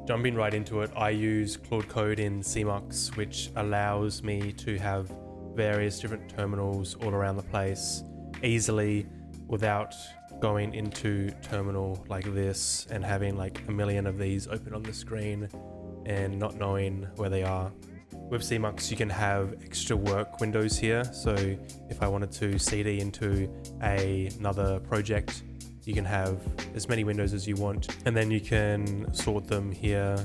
jumping right into it, I use Claude Code in CMux, which allows me to have various different terminals all around the place easily without going into terminal like this and having like a million of these open on the screen and not knowing where they are. With CMux, you can have extra work windows here. So if I wanted to CD into another project, you can have as many windows as you want, and then you can sort them here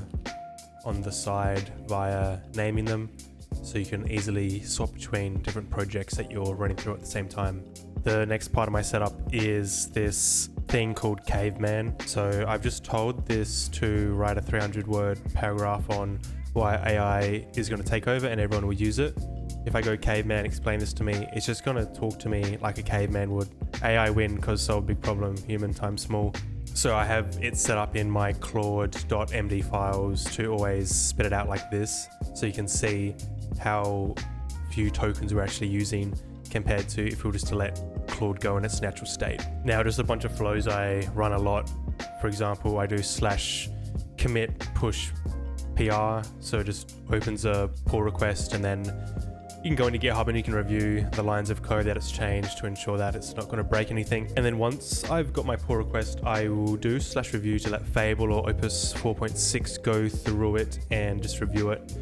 on the side via naming them. So you can easily swap between different projects that you're running through at the same time. The next part of my setup is this thing called Caveman. So I've just told this to write a 300-word paragraph on why AI is going to take over and everyone will use it. If I go caveman, explain this to me, it's just going to talk to me like a caveman would. AI win because solve big problem, human times small. So I have it set up in my claude.md files to always spit it out like this, so you can see how few tokens we're actually using compared to if we were just to let Claude go in its natural state. Now just a bunch of flows I run a lot. For example, I do /commit push PR, so it just opens a pull request, and then you can go into GitHub and you can review the lines of code that it's changed to ensure that it's not going to break anything. And then once I've got my pull request, I will do /review to let Fable or Opus 4.6 go through it and just review it.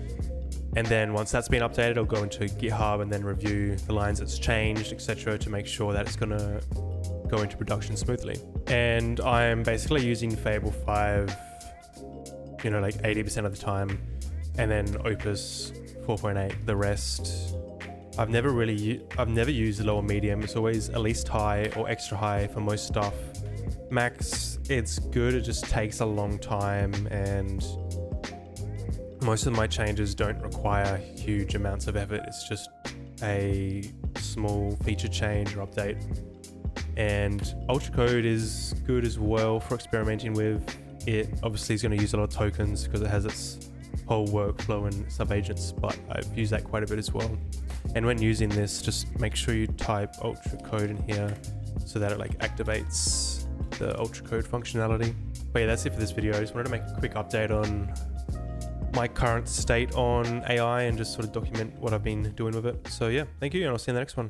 And then once that's been updated, I'll go into GitHub and then review the lines it's changed, etc., to make sure that it's going to go into production smoothly. And I'm basically using Fable 5, like 80% of the time, and then Opus 4.8 the rest. I've never used low or medium. It's always at least high or extra high for most stuff. Max, it's good, it just takes a long time, and most of my changes don't require huge amounts of effort. It's just a small feature change or update. And Ultra Code is good as well for experimenting with. It obviously is going to use a lot of tokens because it has its whole workflow and sub-agents, but I've used that quite a bit as well. And when using this, just make sure you type Ultra Code in here so that it activates the Ultra Code functionality. But yeah, that's it for this video. I just wanted to make a quick update on my current state on AI and just sort of document what I've been doing with it. So yeah, thank you, and I'll see you in the next one.